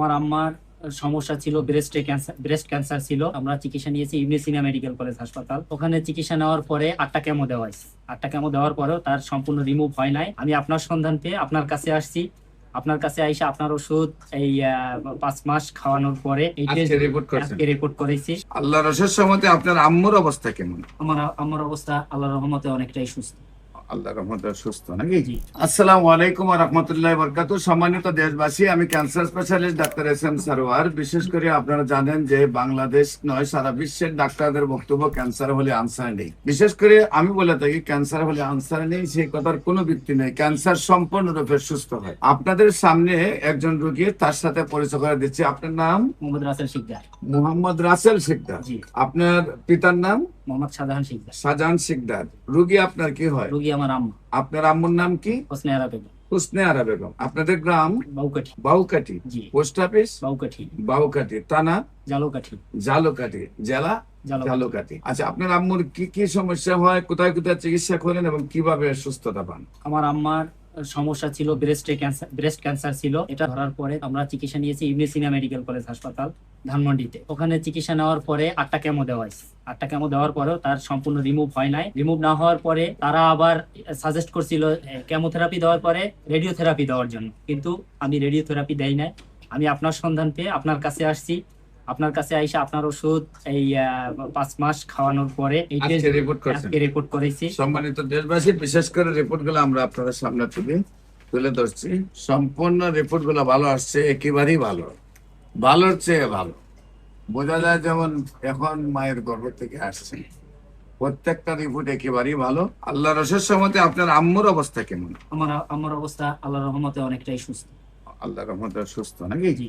আমার আম্মার সমস্যা ছিল ব্রেস্ট ক্যান্সার ছিল। আমরা চিকিৎসা নিয়েছি ইউনিসিনা মেডিকেল কলেজ হাসপাতাল। ওখানে চিকিৎসা নেওয়ার পরে 8টা কেমো দেওয়া হয়েছে। 8টা কেমো দেওয়ার পরেও তার সম্পূর্ণ রিমুভ হয় নাই। আমি আপনার সন্ধান পেয়ে আপনার কাছে আসছি। আপনার কাছে আইসা আপনার ওষুধ এই 5 মাস খাওয়ানোর পরে এই আজকে রিপোর্ট করছেন। রিপোর্ট করেছি। আল্লাহর অশেষ রহমতে আপনার আম্মুর অবস্থা কেমন? আমার অবস্থা আল্লাহর রহমতে অনেকটাই সুস্থ। আল্লাহর রহমতে সুস্থ নাকি? জি। আসসালামু আলাইকুম ওয়া রাহমাতুল্লাহি ওয়া বারাকাতুহু। সম্মানিত দেশবাসী, আমি cancer specialist doctor SM. Sarwar. বিশেষ করে আপনারা জানেন যে বাংলাদেশ নয়, সারা বিশ্বের ডাক্তারদের বক্তব্য ক্যান্সার হলে আনসার নেই। বিশেষ করে আমি বলে থাকি ক্যান্সার হলে আনসার নেই, সেই কথার কোনো ভিত্তি নেই। ক্যান্সার সম্পূর্ণরূপে সুস্থ হয়। আপনাদের সামনে একজন রোগী, তার সাথে পরিচয় করে দিচ্ছি। আপনার নাম? মোহাম্মদ রাসেল শিকদার। মোহাম্মদ রাসেল শিকদার। জি। আপনার পিতার নাম? মোহাম্মদ শাহজাহান শিকদার। শাহজাহান শিকদার। রোগী আপনার কি হয়? রোগী আমার আম্মা আপনার আম্মুর নাম কি? হোসনে আরা বেগম। হুসনে আরা বেগম। আপনাদের গ্রাম? বাউকাঠি। বাউকাঠি। জি। Post office? বাউকাঠি। বাউকাঠি। থানা? জালুকাঠি। জালুকাঠি। জেলা? জালুকাঠি। আচ্ছা, আপনার আম্মুর কি কি সমস্যা হয়, কোথায় কোথায় চিকিৎসা করেন এবং কিভাবে সুস্থতা পান? আমার আম্মার সমস্যা ছিল ব্রেস্ট ক্যান্সার ছিল। এটা ধরার পরে আমরা চিকিৎসা নিয়েছি ইউনিসিনা মেডিকেল কলেজ হাসপাতাল ধানমন্ডিতে। ওখানে চিকিৎসা নেওয়ার পরে 8টা কেমো দেওয়া হয়েছে। 8টা কেমো দেওয়ার পরেও তার সম্পূর্ণ রিমুভ হয় নাই। রিমুভ না হওয়ার পরে তারা আবার সাজেস্ট করছিল কেমোথেরাপি দেওয়ার পরে রেডিওথেরাপি দেওয়ার জন্য, কিন্তু আমি রেডিওথেরাপি দেই নাই। আমি আপনার সন্ধান পেয়ে আপনার কাছে আসছি। আপনার কাছে আইসা আপনার ওষুধ এই 5 মাস খাওয়ানোর পরে আজকে রিপোর্ট করছেন। রিপোর্ট করেছি। সম্মানিত দেশবাসী, বিশেষ করে রিপোর্ট গুলো আমরা আপনাদের সামনে তুলে ধরছি। সম্পূর্ণ রিপোর্ট গুলো ভালো আসছে, একেবারেই ভালো, ভালোর চেয়ে ভালো। বোঝা যায় যেমন এখন মায়ের গর্ভ থেকে আসছে। প্রত্যেকটা রিপোর্ট একেবারেই ভালো। আল্লাহর অশেষ রহমতে আপনার আম্মুর অবস্থা কেমন? আমার অবস্থা আল্লাহর রহমতে অনেকটাই সুস্থ। আল্লাহর রহমতে সুস্থ নাকি? জি।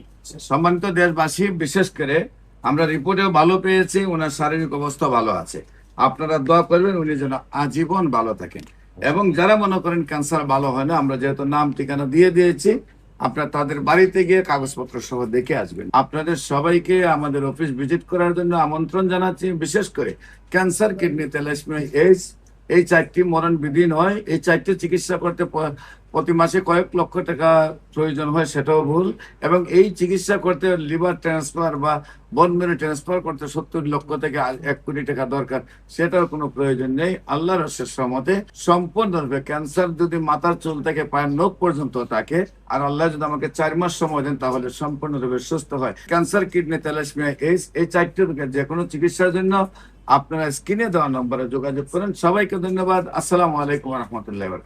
সম্মানিত দেশবাসী, বিশেষ করে আমরা রিপোর্টেও ভালো পেয়েছি, ওনার শারীরিক অবস্থা ভালো আছে। আপনারা দোয়া করবেন উনি যেন আজীবন ভালো থাকেন। এবং যারা মনে করেন ক্যান্সার ভালো হয় না, আমরা যেহেতু নাম ঠিকানা দিয়ে দিয়েছি, আপনারা তাদের বাড়িতে গিয়ে কাগজপত্র সহ দেখে আসবেন। আপনাদের সবাইকে আমাদের অফিস ভিজিট করার জন্য আমন্ত্রণ জানাচ্ছি। বিশেষ করে ক্যান্সার, কিডনি, থ্যালাসেমিয়া, এইডস, এই 4টি মরণ বিধি নয়। এই 4টি চিকিৎসা করতে প্রতি মাসে কয়েক লক্ষ টাকা প্রয়োজন হয়, সেটাও ভুল। এবং এই চিকিৎসা করতে লিভার ট্রান্সফার বা বোন মেরু ট্রান্সফার করতে 70 লক্ষ থেকে 1 কোটি টাকা দরকার, সেটাও কোনো প্রয়োজন নেই। আল্লাহর অশেষ রহমতে সম্পূর্ণরূপে ক্যান্সার যদি মাথার চুল থেকে পায়ের নখ পর্যন্ত থাকে, আর আল্লাহ যদি আমাকে 4 মাস সময় দেন, তাহলে সম্পূর্ণরূপে সুস্থ হয়। ক্যান্সার, কিডনি, থ্যালাসেমিয়া, এইডস, এই 4টি রোগের যে কোনো চিকিৎসার জন্য আপনারা স্ক্রিনে দেওয়া নম্বরে যোগাযোগ করেন। সবাইকে ধন্যবাদ। আসসালামু আলাইকুম ওয়া রাহমাতুল্লাহি ওয়া বারাকাতুহু।